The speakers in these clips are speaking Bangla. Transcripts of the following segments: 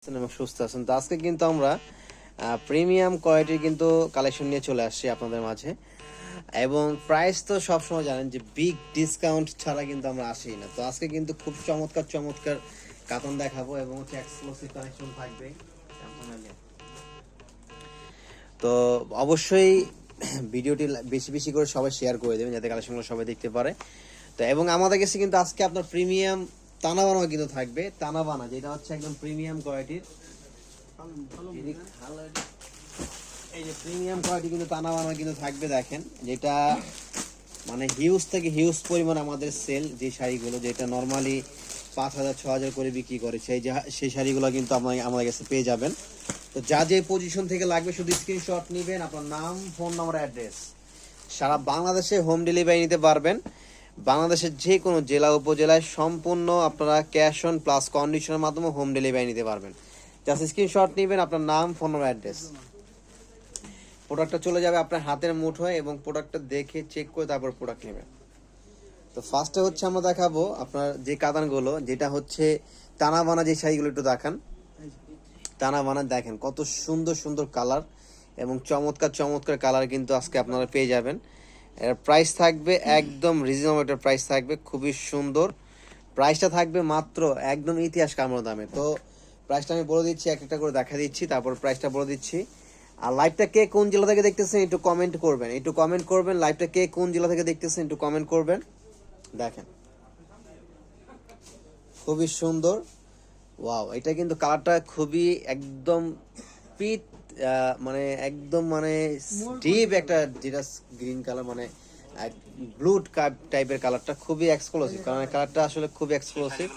এবং সুস্থ আছেন। তো আজকে কিন্তু আমরা প্রিমিয়াম কোয়ালিটির কিন্তু কালেকশন নিয়ে চলে আসছি আপনাদের মাঝে, এবং প্রাইস তো সবসময় জানেন যে বিগ ডিসকাউন্ট ছাড়া কিন্তু আমরা আসি না। তো আজকে কিন্তু খুব চমৎকার চমৎকার কার্টন দেখাবো এবং হচ্ছে এক্সক্লুসিভ কালেকশন থাকবে। তো অবশ্যই ভিডিওটি বেশি বেশি করে সবাই শেয়ার করে দেবেন যাতে কালেকশনগুলো সবাই দেখতে পারে। তো এবং আমাদের কাছে কিন্তু আজকে আপনার প্রিমিয়াম তানাবানা কিন্তু থাকবে, তানাবানা যেটা হচ্ছে একদম প্রিমিয়াম কোয়ালিটির। এই যে প্রিমিয়াম কোয়ালিটি কিন্তু তানাবানা কিন্তু থাকবে, দেখেন যেটা মানে হিউজ থেকে হিউজ পরিমাণ আমাদের সেল যে শাড়িগুলো যেটা নর্মালি 5,000 6,000 করে বিক্রি করে সেই শাড়িগুলো কিন্তু আমাদের কাছে পেয়ে যাবেন। তো যা যে পজিশন থেকে লাগবে শুধু স্ক্রিনশট নেবেন, আপনার নাম, ফোন নাম্বার, অ্যাড্রেস। সারা বাংলাদেশে হোম ডেলিভারি নিতে পারবেন। বাংলাদেশের যে কোনো জেলা উপজেলায় সম্পূর্ণ আপনারা ক্যাশ অন প্লাস কন্ডিশনের মাধ্যমে হোম ডেলিভারি নিতে পারবেন। জাস্ট স্ক্রিনশট নেবেন, আপনার নাম, ফোন নাম্বার, অ্যাড্রেস। প্রোডাক্টটা চলে যাবে আপনার হাতের মুঠোয় এবং প্রোডাক্টটা দেখে চেক করে তারপর প্রোডাক্ট নেবেন। তো ফার্স্টে হচ্ছে আমরা দেখাবো আপনার যে কাতানগুলো, যেটা হচ্ছে টানা বানা যে শাড়িগুলো একটু দেখান। টানা বানা দেখেন কত সুন্দর সুন্দর কালার এবং চমৎকার চমৎকার কালার কিন্তু আজকে আপনারা পেয়ে যাবেন। এর প্রাইস থাকবে একদম রিজনেবল একটা প্রাইস থাকবে, খুবই সুন্দর প্রাইসটা থাকবে মাত্র একদম ইতিহাস কামড় দামে। তো প্রাইসটা আমি বলে দিচ্ছি, এক একটা করে দেখা দিচ্ছি, তারপর প্রাইসটা বলে দিচ্ছি। আর লাইভটা কে কোন জেলা থেকে দেখতেছেন একটু কমেন্ট করবেন, একটু কমেন্ট করবেন। লাইভটা কে কোন জেলা থেকে দেখতেছেন একটু কমেন্ট করবেন। দেখেন খুবই সুন্দর, ওয়াও। এটা কিন্তু কালারটা খুবই একদম পিট, মানে একদম মানে ডিপ একটা যেটা গ্রিন কালার, মানে ব্লু টাইপের কালারটা খুবই এক্সক্লুসিভ, কারণ কালারটা আসলে খুবই এক্সক্লুসিভ।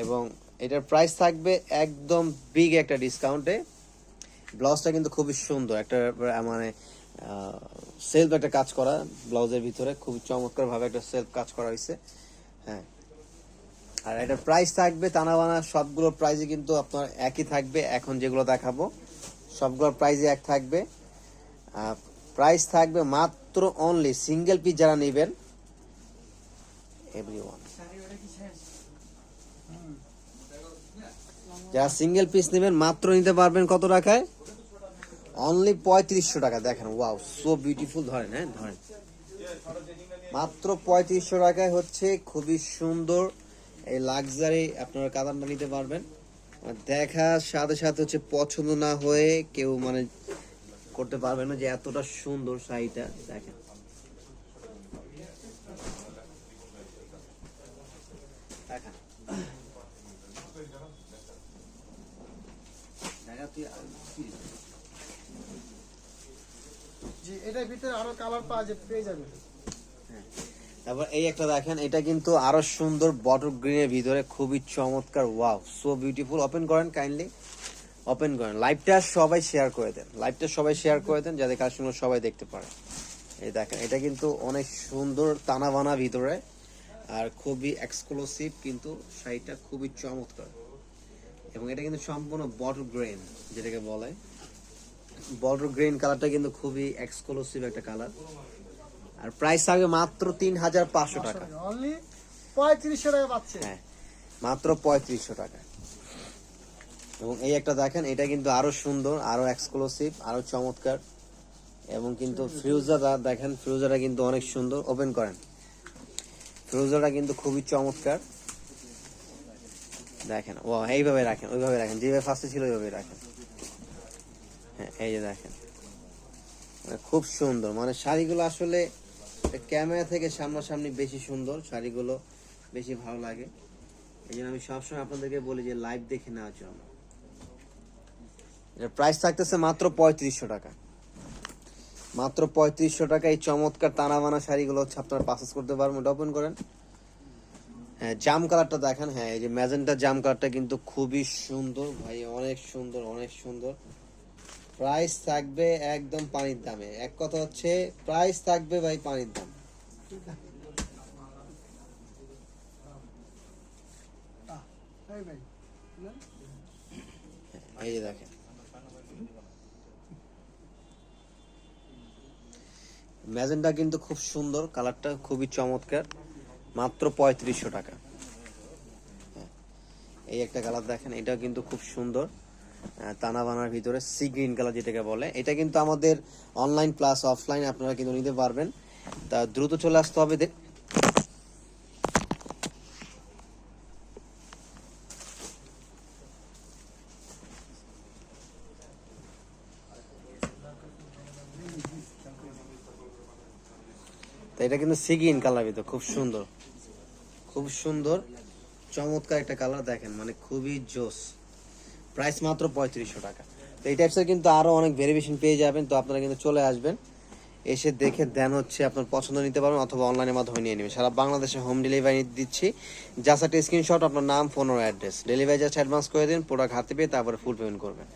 এবং এটার প্রাইস থাকবে একদম বিগ একটা ডিসকাউন্টে। ব্লাউজটা কিন্তু খুবই সুন্দর একটা, মানে সেলফ একটা কাজ করা ব্লাউজের ভিতরে, খুব চমৎকার ভাবে একটা সেলফ কাজ করা হয়েছে। হ্যাঁ, আর এটার প্রাইস থাকবে তানাবানা সবগুলোর প্রাইসই কিন্তু আপনার একই থাকবে। এখন যেগুলো দেখাবো সবগুলোর প্রাইসই এক থাকবে। প্রাইস থাকবে মাত্র অনলি সিঙ্গেল পিস যারা নেবেন, এভরিওয়ান যারা সিঙ্গেল পিস নেবেন মাত্র নিতে পারবেন কত টাকায়? অনলি 3500 টাকা। দেখেন ওয়াও, সো বিউটিফুল। ধরেন, হ্যাঁ ধরেন, মাত্র 3500 টাকায় হচ্ছে খুবই সুন্দর এই লাক্সারি আপনারা কাতানটা নিতে পারবেন। দেখার সাথে সাথে হচ্ছে পছন্দ না হয়ে কেউ মানে করতে পারবে না যে এতটা সুন্দর শাড়িটা। দেখেন দেখেন জি, এটার ভিতরে আরো কালার পাওয়া যায়, পেয়ে যাবেন। তারপর এই একটা দেখেন, এটা কিন্তু আরো সুন্দর বটল গ্রিনের ভিতরে খুবই চমৎকার, ওয়াও সো বিউটিফুল। ওপেন করেন, কাইন্ডলি ওপেন করেন। লাইভটা সবাই শেয়ার করে দেন, লাইভটা সবাই শেয়ার করে দেন যাতে কালেকশনগুলো সবাই দেখতে পারে। এই দেখেন এটা কিন্তু অনেক সুন্দর টানা বানা ভিতরে আর খুবই এক্সক্লুসিভ, কিন্তু শাড়িটা খুবই চমৎকার। এবং এটা কিন্তু সম্পূর্ণ বটল গ্রেন যেটাকে বলে, বটল গ্রেন কালারটা কিন্তু খুবই এক্সক্লুসিভ একটা কালার। আর প্রাইস থাকবে মাত্র 3500 টাকা। অনলি 3500 টাকা পাচ্ছে। হ্যাঁ, মাত্র 3500 টাকা। এবং এই একটা দেখেন, এটা কিন্তু আরো সুন্দর, আরো এক্সক্লুসিভ, আরো চমৎকার। এবং কিন্তু ফিরোজাটা দেখেন, ফিরোজাটা কিন্তু অনেক সুন্দর। ওপেন করেন, ফিরোজাটা কিন্তু খুবই চমৎকার। দেখেন ও, এইভাবে রাখেন, ওইভাবে রাখেন, যেভাবে ফার্স্টে ছিল ওইভাবে রাখেন। হ্যাঁ, এই যে দেখেন মানে খুব সুন্দর। মানে শাড়িগুলো আসলে ক্যামেরা থেকে সামনাসামনি বেশি সুন্দর, শাড়িগুলো বেশি ভালো লাগে। এই জন্য আমি সবসময় আপনাদেরকে বলি যে লাইভ দেখে নেওয়ার জন্য। এর প্রাইস থাকতেছে মাত্র 3500 টাকা। মাত্র 3500 টাকা এই চমৎকার টানাবানা শাড়িগুলো হচ্ছে আপনারা পারচেজ করতে পারবেন। ওটা ওপেন করেন। হ্যাঁ, জাম কালারটা দেখেন, হ্যাঁ এই যে ম্যাজেন্টা জাম কালারটা কিন্তু খুবই সুন্দর ভাই, অনেক সুন্দর অনেক সুন্দর। প্রাইস থাকবে একদম পানির দামে। এক কথা হচ্ছে প্রাইস থাকবে ভাই পানির দাম। এই ভাই, এই যে দেখেন ম্যাজেন্টা কিন্তু খুব সুন্দর, কালারটা খুবই চমৎকার, মাত্র 3500 টাকা। এই একটা কালার দেখেন, এটাও কিন্তু খুব সুন্দর, তানা বানার ভিতরে সি গ্রিন কালার যেটাকে বলে। এটা কিন্তু আমাদের অনলাইন প্লাস অফলাইন আপনারা কিন্তু নিতে পারবেন, তা দ্রুত চলে আসতে হবে। তো এটা কিন্তু সি গ্রিন কালার ভিতর খুব সুন্দর, খুব সুন্দর চমৎকার একটা কালার দেখেন, মানে খুবই জোস। প্রাইস মাত্র 3500 টাকা। তো এই টাইপসের কিন্তু আরো অনেক ভেরিয়েশন পেয়ে যাবেন, তো আপনারা কিন্তু চলে আসবেন, এসে দেখে দেন হচ্ছে আপনার পছন্দ নিতে পারবেন, অথবা অনলাইনের মাধ্যমে নিয়ে নেবেন। সারা বাংলাদেশে হোম ডেলিভারি দিচ্ছি। জাস্ট একটা স্ক্রিনশট, আপনার নাম, ফোন ও অ্যাড্রেস, ডেলিভারি জাস্ট অ্যাডভান্স করে দিন, প্রোডাক্ট হাতে পেয়ে তারপরে ফুল পেমেন্ট করবেন।